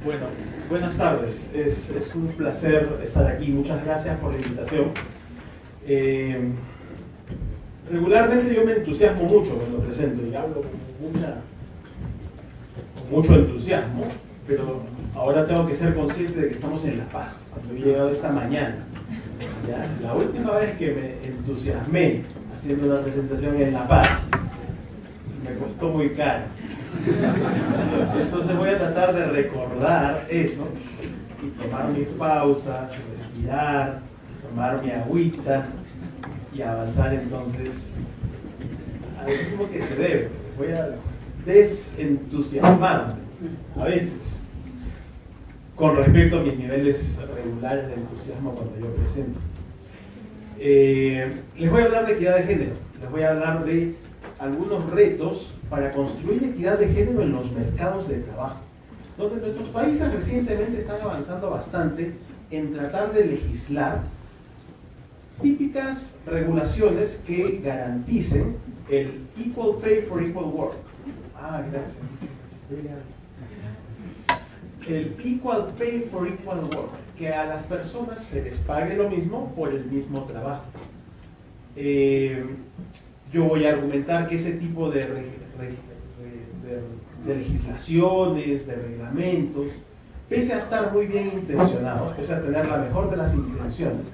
Bueno, buenas tardes. Es un placer estar aquí. Muchas gracias por la invitación. Regularmente yo me entusiasmo mucho cuando presento y hablo con mucho entusiasmo, pero ahora tengo que ser consciente de que estamos en La Paz. Yo he llegado esta mañana. ¿Ya? La última vez que me entusiasmé haciendo una presentación en La Paz me costó muy caro. Entonces voy a tratar de recordar eso y tomar mis pausas, respirar, tomar mi agüita y avanzar entonces al ritmo que se debe. Voy a desentusiasmarme a veces con respecto a mis niveles regulares de entusiasmo cuando yo presento. Les voy a hablar de equidad de género, les voy a hablar de algunos retos para construir equidad de género en los mercados de trabajo, donde nuestros países recientemente están avanzando bastante en tratar de legislar típicas regulaciones que garanticen el equal pay for equal work. Gracias. El equal pay for equal work, que a las personas se les pague lo mismo por el mismo trabajo. Yo voy a argumentar que ese tipo de legislaciones, de reglamentos, pese a estar muy bien intencionados, pese a tener la mejor de las intenciones,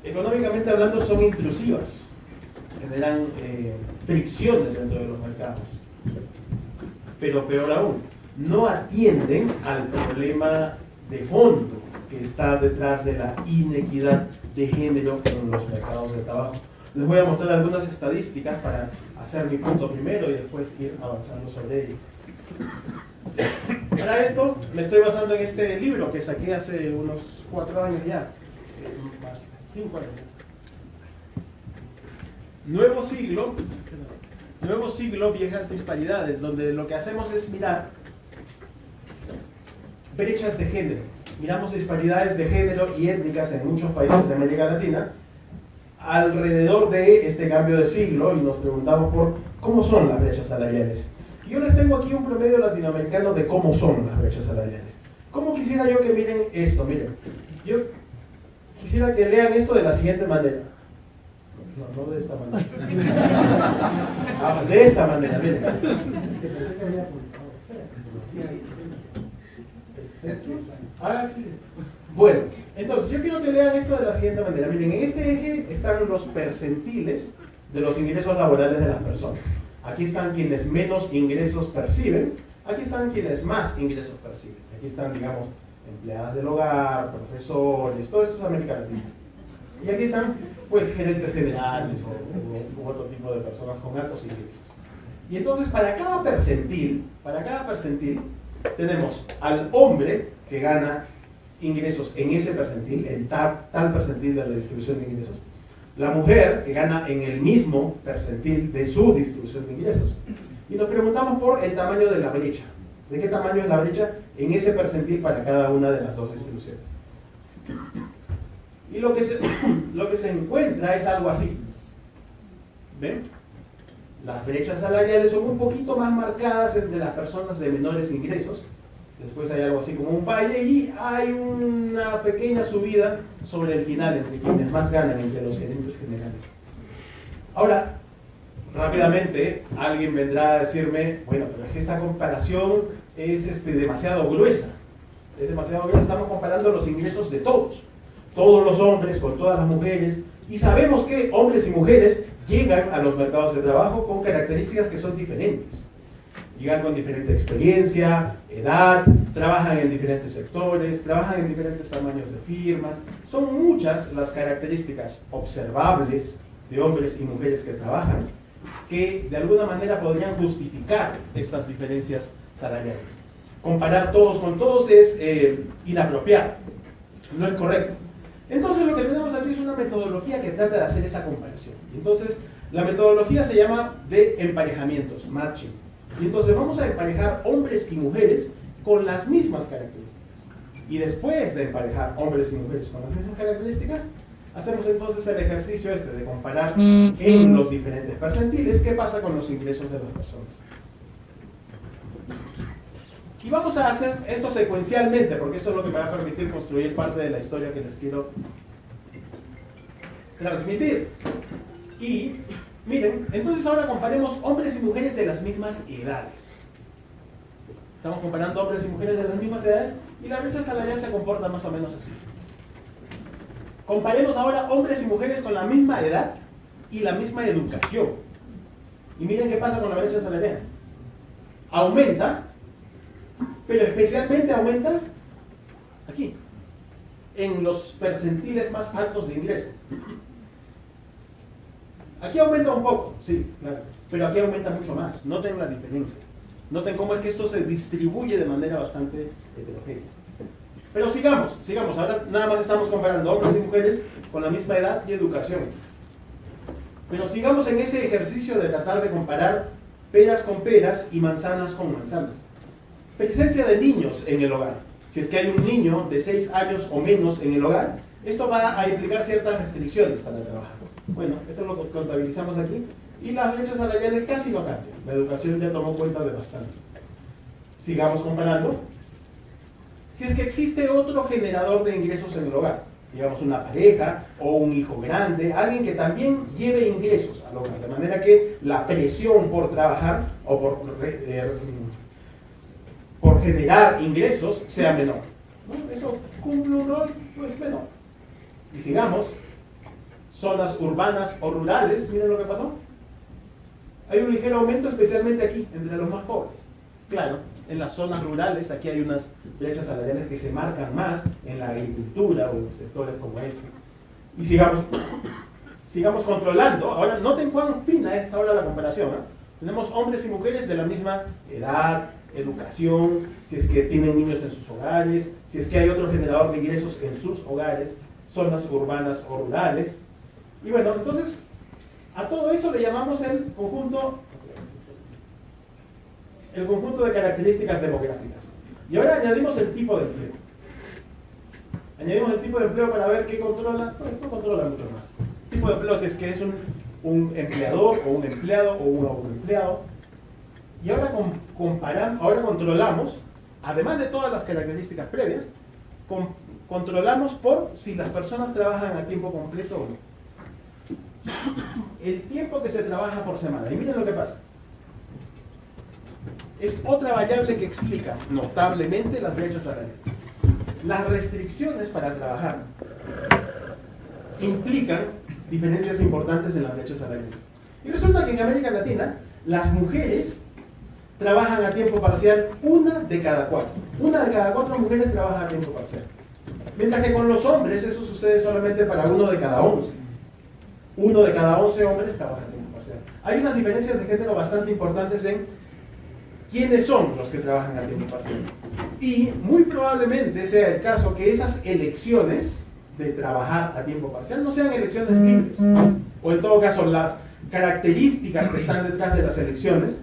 económicamente hablando son intrusivas, generan fricciones dentro de los mercados, pero peor aún, no atienden al problema de fondo que está detrás de la inequidad de género en los mercados de trabajo. Les voy a mostrar algunas estadísticas para hacer mi punto primero y después ir avanzando sobre ello. Para esto me estoy basando en este libro que saqué hace unos 4 años ya, más 5 años. Nuevo siglo, viejas disparidades, donde lo que hacemos es mirar brechas de género. Miramos disparidades de género y étnicas en muchos países de América Latina alrededor de este cambio de siglo y nos preguntamos por cómo son las brechas salariales. Y yo les tengo aquí un promedio latinoamericano de cómo son las brechas salariales. ¿Cómo quisiera yo que miren esto? Miren, yo quisiera que lean esto de la siguiente manera. No de esta manera. De esta manera, miren. Pensé que había publicado. Sí. Bueno, entonces yo quiero que lean esto de la siguiente manera. Miren, en este eje están los percentiles de los ingresos laborales de las personas. Aquí están quienes menos ingresos perciben. Aquí están quienes más ingresos perciben. Aquí están, digamos, empleadas del hogar, profesores, todo esto es América Latina. Y aquí están, pues, gerentes generales u otro tipo de personas con altos ingresos. Y entonces, para cada percentil, tenemos al hombre que gana ingresos en ese percentil, el tal percentil de la distribución de ingresos. La mujer que gana en el mismo percentil de su distribución de ingresos. Y nos preguntamos por el tamaño de la brecha. ¿De qué tamaño es la brecha en ese percentil para cada una de las dos distribuciones? Y lo que se encuentra es algo así. ¿Ven? Las brechas salariales son un poquito más marcadas entre las personas de menores ingresos. Después hay algo así como un valle y hay una pequeña subida sobre el final entre quienes más ganan, entre los gerentes generales. Ahora, rápidamente alguien vendrá a decirme, bueno, pero es que esta comparación es demasiado gruesa. Es demasiado gruesa, estamos comparando los ingresos de todos los hombres con todas las mujeres, y sabemos que hombres y mujeres llegan a los mercados de trabajo con características que son diferentes. Llegan con diferente experiencia, edad, trabajan en diferentes sectores, trabajan en diferentes tamaños de firmas. Son muchas las características observables de hombres y mujeres que trabajan que de alguna manera podrían justificar estas diferencias salariales. Comparar todos con todos es inapropiado, no es correcto. Entonces lo que tenemos aquí es una metodología que trata de hacer esa comparación. Entonces la metodología se llama de emparejamientos, matching. Y entonces vamos a emparejar hombres y mujeres con las mismas características. Y después de emparejar hombres y mujeres con las mismas características, hacemos entonces el ejercicio este de comparar en los diferentes percentiles qué pasa con los ingresos de las personas. Y vamos a hacer esto secuencialmente, porque eso es lo que me va a permitir construir parte de la historia que les quiero transmitir. Y miren, entonces ahora comparemos hombres y mujeres de las mismas edades. Estamos comparando hombres y mujeres de las mismas edades y la brecha salarial se comporta más o menos así. Comparemos ahora hombres y mujeres con la misma edad y la misma educación. Y miren qué pasa con la brecha salarial. Aumenta, pero especialmente aumenta aquí, en los percentiles más altos de ingreso. Aquí aumenta un poco, sí, claro, pero aquí aumenta mucho más. Noten la diferencia. Noten cómo es que esto se distribuye de manera bastante heterogénea. Pero sigamos. Ahora nada más estamos comparando hombres y mujeres con la misma edad y educación. Pero sigamos en ese ejercicio de tratar de comparar peras con peras y manzanas con manzanas. Presencia de niños en el hogar. Si es que hay un niño de 6 años o menos en el hogar, esto va a implicar ciertas restricciones para el trabajo. Bueno, esto lo contabilizamos aquí. Y las brechas salariales casi no cambian. La educación ya tomó cuenta de bastante. Sigamos comparando. Si es que existe otro generador de ingresos en el hogar, digamos una pareja o un hijo grande, alguien que también lleve ingresos al hogar, de manera que la presión por trabajar o por generar ingresos sea menor, ¿no? Eso cumple un rol pues menor. Y sigamos, zonas urbanas o rurales, miren lo que pasó. Hay un ligero aumento especialmente aquí, entre los más pobres. Claro, en las zonas rurales aquí hay unas brechas salariales que se marcan más en la agricultura o en sectores como ese. Y sigamos controlando. Ahora, noten cuán fina es ahora la comparación, ¿eh? Tenemos hombres y mujeres de la misma edad, educación, si es que tienen niños en sus hogares, si es que hay otro generador de ingresos en sus hogares, zonas urbanas o rurales. Y bueno, entonces, a todo eso le llamamos el conjunto de características demográficas. Y ahora añadimos el tipo de empleo. Añadimos el tipo de empleo para ver qué controla. Pues no controla mucho más. El tipo de empleo si es que es un empleador o un empleado o un autoempleado. Y ahora ahora controlamos, además de todas las características previas, controlamos por si las personas trabajan a tiempo completo o no. El tiempo que se trabaja por semana. Y miren lo que pasa. Es otra variable que explica notablemente las brechas salariales. Las restricciones para trabajar implican diferencias importantes en las brechas salariales. Y resulta que en América Latina, las mujeres trabajan a tiempo parcial 1 de cada 4. 1 de cada 4 mujeres trabaja a tiempo parcial. Mientras que con los hombres eso sucede solamente para 1 de cada 11. 1 de cada 11 hombres trabaja a tiempo parcial. Hay unas diferencias de género bastante importantes en quiénes son los que trabajan a tiempo parcial. Y muy probablemente sea el caso que esas elecciones de trabajar a tiempo parcial no sean elecciones libres. O en todo caso, las características que están detrás de las elecciones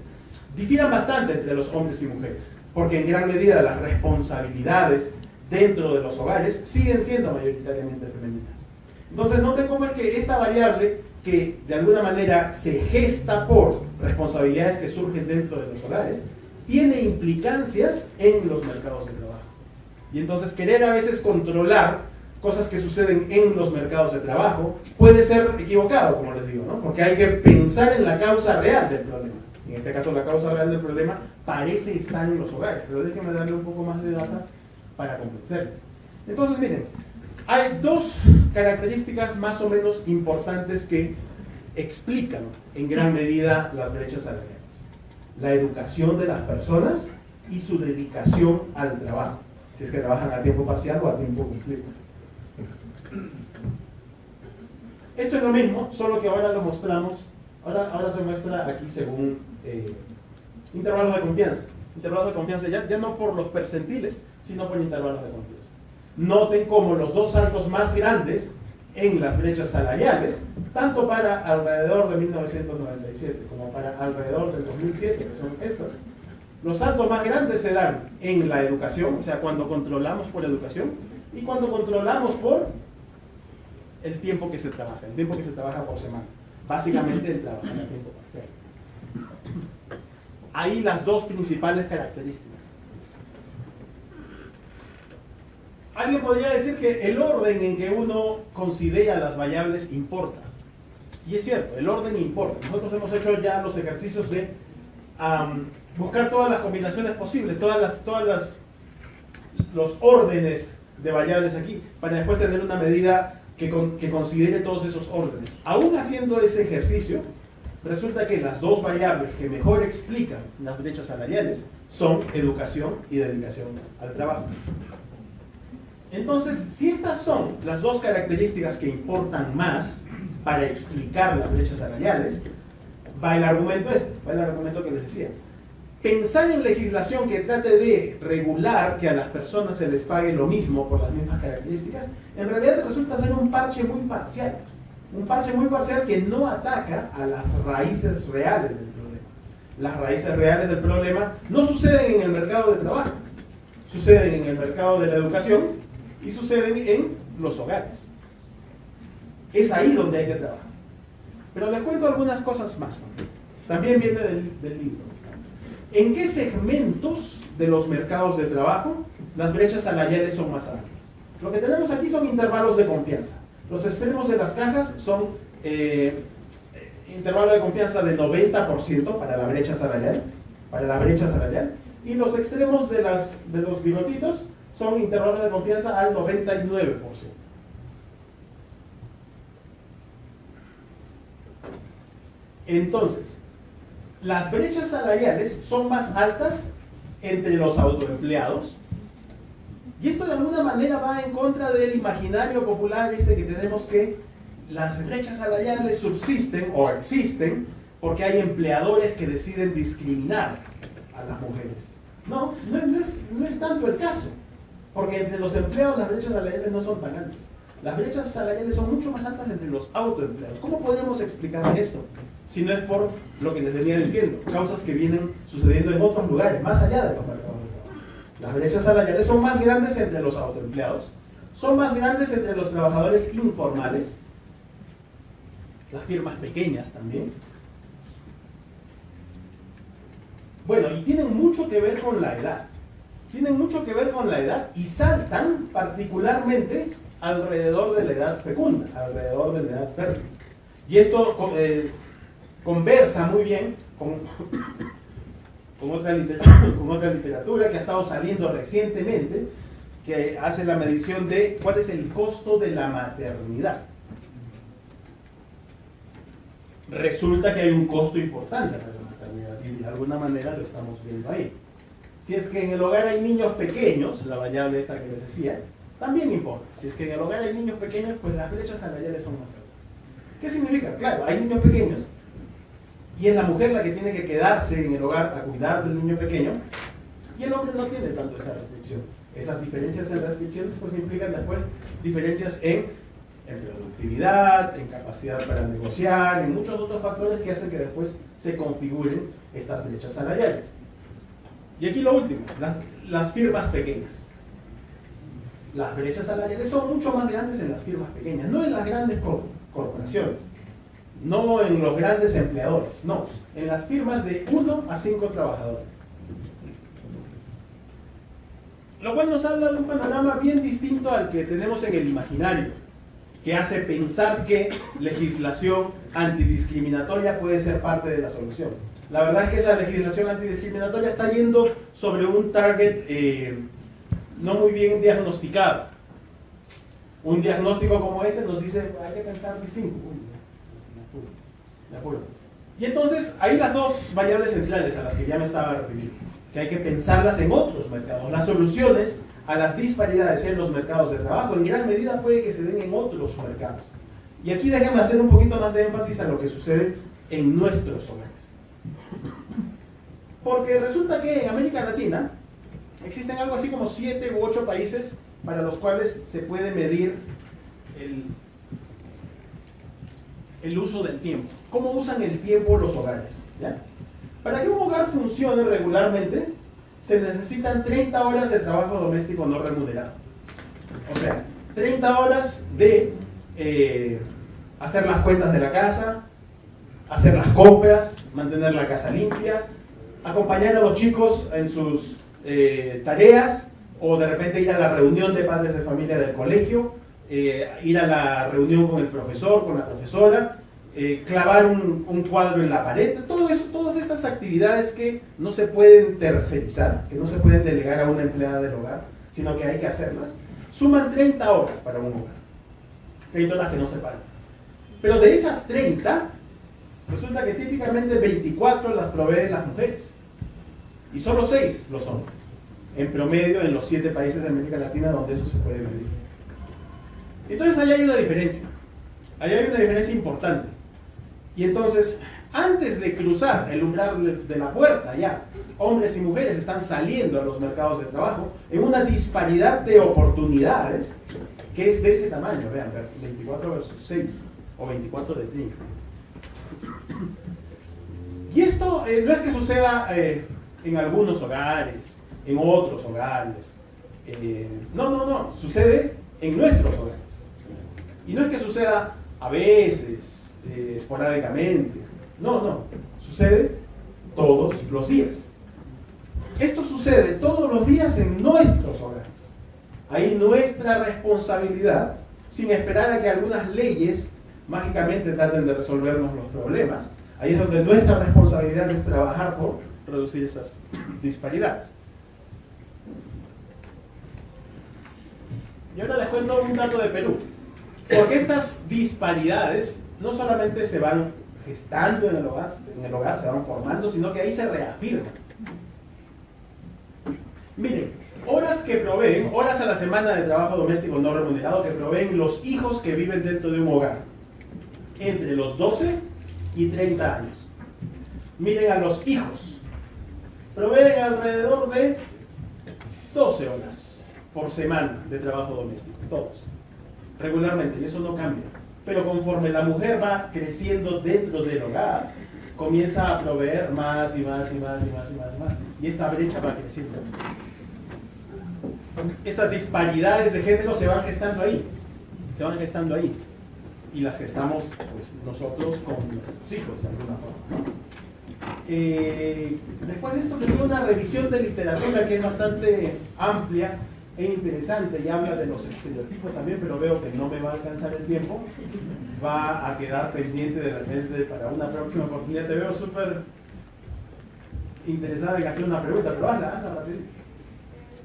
difieran bastante entre los hombres y mujeres. Porque en gran medida las responsabilidades dentro de los hogares siguen siendo mayoritariamente femeninas. Entonces, noten cómo es que esta variable que de alguna manera se gesta por responsabilidades que surgen dentro de los hogares, tiene implicancias en los mercados de trabajo. Y entonces querer a veces controlar cosas que suceden en los mercados de trabajo puede ser equivocado, como les digo, ¿no? Porque hay que pensar en la causa real del problema. En este caso, la causa real del problema parece estar en los hogares, pero déjenme darle un poco más de data para convencerles. Entonces, miren, hay dos características más o menos importantes que explican en gran medida las brechas salariales. La educación de las personas y su dedicación al trabajo, si es que trabajan a tiempo parcial o a tiempo completo. Esto es lo mismo, solo que ahora lo mostramos, ahora se muestra aquí según intervalos de confianza. Intervalos de confianza ya no por los percentiles, sino por intervalos de confianza. Noten cómo los dos saltos más grandes en las brechas salariales, tanto para alrededor de 1997 como para alrededor del 2007, que son estas, los saltos más grandes se dan en la educación, o sea, cuando controlamos por educación, y cuando controlamos por el tiempo que se trabaja por semana. Básicamente el trabajar a tiempo parcial. Ahí las dos principales características. Alguien podría decir que el orden en que uno considera las variables importa. Y es cierto, el orden importa. Nosotros hemos hecho ya los ejercicios de buscar todas las combinaciones posibles, los órdenes de variables aquí, para después tener una medida que considere todos esos órdenes. Aún haciendo ese ejercicio, resulta que las dos variables que mejor explican las brechas salariales son educación y dedicación al trabajo. Entonces, si estas son las dos características que importan más para explicar las brechas salariales, va el argumento que les decía. Pensar en legislación que trate de regular que a las personas se les pague lo mismo por las mismas características, en realidad resulta ser un parche muy parcial. Un parche muy parcial que no ataca a las raíces reales del problema. Las raíces reales del problema no suceden en el mercado de trabajo, suceden en el mercado de la educación y suceden en los hogares. Es ahí donde hay que trabajar. Pero les cuento algunas cosas más. También viene del libro. ¿En qué segmentos de los mercados de trabajo las brechas salariales son más altas? Lo que tenemos aquí son intervalos de confianza. Los extremos de las cajas son intervalo de confianza de 90% para la brecha salarial, y los extremos de los bigotitos son intervalos de confianza al 99%. Entonces, las brechas salariales son más altas entre los autoempleados, y esto de alguna manera va en contra del imaginario popular que tenemos, que las brechas salariales subsisten o existen porque hay empleadores que deciden discriminar a las mujeres. No es tanto el caso, porque entre los empleados las brechas salariales no son tan altas. Las brechas salariales son mucho más altas entre los autoempleados. ¿Cómo podríamos explicar esto? Si no es por lo que les venía diciendo, causas que vienen sucediendo en otros lugares, más allá de los mercados de trabajo. Las brechas salariales son más grandes entre los autoempleados, son más grandes entre los trabajadores informales, las firmas pequeñas también. Bueno, y tienen mucho que ver con la edad. Tienen mucho que ver con la edad y saltan particularmente alrededor de la edad fecunda, alrededor de la edad fértil. Y esto conversa muy bien con otra literatura que ha estado saliendo recientemente, que hace la medición de cuál es el costo de la maternidad. Resulta que hay un costo importante para la maternidad y de alguna manera lo estamos viendo ahí. Si es que en el hogar hay niños pequeños, la variable esta que les decía, también importa. Si es que en el hogar hay niños pequeños, pues las brechas salariales son más altas. ¿Qué significa? Claro, hay niños pequeños y es la mujer la que tiene que quedarse en el hogar a cuidar del niño pequeño, y el hombre no tiene tanto esa restricción. Esas diferencias en restricciones pues implican después diferencias en productividad, en capacidad para negociar, en muchos otros factores que hacen que después se configuren estas brechas salariales. Y aquí lo último, las firmas pequeñas. Las brechas salariales son mucho más grandes en las firmas pequeñas, no en las grandes corporaciones, no en los grandes empleadores, no, en las firmas de 1 a 5 trabajadores. Lo cual nos habla de un panorama bien distinto al que tenemos en el imaginario, que hace pensar que legislación antidiscriminatoria puede ser parte de la solución. La verdad es que esa legislación antidiscriminatoria está yendo sobre un target no muy bien diagnosticado. Un diagnóstico como este nos dice, hay que pensar distinto. De acuerdo. Y entonces, hay las dos variables centrales a las que ya me estaba refiriendo, que hay que pensarlas en otros mercados. Las soluciones a las disparidades en los mercados de trabajo en gran medida puede que se den en otros mercados. Y aquí déjenme hacer un poquito más de énfasis a lo que sucede en nuestros hogares. Porque resulta que en América Latina existen algo así como 7 u 8 países para los cuales se puede medir el uso del tiempo. ¿Cómo usan el tiempo los hogares? ¿Ya? Para que un hogar funcione regularmente, se necesitan 30 horas de trabajo doméstico no remunerado. O sea, 30 horas de hacer las cuentas de la casa, hacer las compras, mantener la casa limpia, acompañar a los chicos en sus tareas, o de repente ir a la reunión de padres de familia del colegio, ir a la reunión con el profesor, con la profesora, clavar un cuadro en la pared, todo eso, todas estas actividades que no se pueden tercerizar, que no se pueden delegar a una empleada del hogar, sino que hay que hacerlas, suman 30 horas para un hogar, 30 horas que no se pagan. Pero de esas 30, resulta que típicamente 24 las proveen las mujeres y solo 6 los hombres, en promedio en los 7 países de América Latina donde eso se puede medir. Entonces ahí hay una diferencia importante. Y entonces, antes de cruzar el umbral de la puerta, ya hombres y mujeres están saliendo a los mercados de trabajo en una disparidad de oportunidades que es de ese tamaño. Vean, 24 versus 6 o 24 de 30. Y esto no es que suceda en algunos hogares, en otros hogares. No, sucede en nuestros hogares. Y no es que suceda a veces, esporádicamente. No, sucede todos los días. Esto sucede todos los días en nuestros hogares. Ahí nuestra responsabilidad, sin esperar a que algunas leyes mágicamente traten de resolvernos los problemas, ahí es donde nuestra responsabilidad es trabajar por reducir esas disparidades. Y ahora les cuento un dato de Perú. Porque estas disparidades no solamente se van gestando en el hogar, se van formando, sino que ahí se reafirman. Miren, horas a la semana de trabajo doméstico no remunerado que proveen los hijos que viven dentro de un hogar, entre los 12 y 30 años. Miren a los hijos, proveen alrededor de 12 horas por semana de trabajo doméstico, todos, regularmente, y eso no cambia. Pero conforme la mujer va creciendo dentro del hogar, comienza a proveer más y más. Y esta brecha va creciendo. Esas disparidades de género se van gestando ahí. Y las gestamos pues, nosotros con nuestros hijos, de alguna forma, ¿no? Después de esto tengo una revisión de literatura que es bastante amplia e interesante y habla de los estereotipos también, pero veo que no me va a alcanzar el tiempo. Va a quedar pendiente de repente para una próxima oportunidad. Te veo súper interesada en hacer una pregunta, pero hazla rapidito.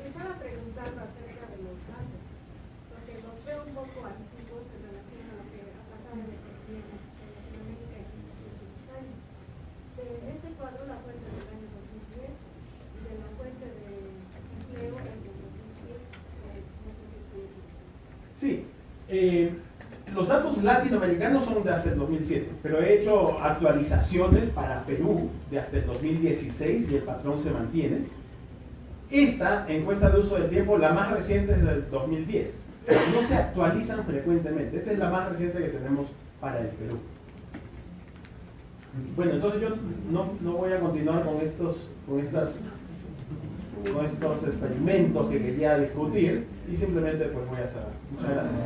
Estaba preguntando acerca de los datos, porque los veo un poco antiguos en relación a lo que ha pasado en economía en Latinoamérica en los últimos años. De este cuadro, la fuente del año 2010 y de la fuente de empleo en el 2007, no sé si estoy bien. Sí, los datos latinoamericanos son de hasta el 2007, pero he hecho actualizaciones para Perú de hasta el 2016 y el patrón se mantiene. Esta encuesta de uso del tiempo, la más reciente es del 2010, pero no se actualizan frecuentemente. Esta es la más reciente que tenemos para el Perú. Bueno, entonces yo no voy a continuar con estos experimentos que quería discutir y simplemente pues voy a cerrar. Muchas gracias.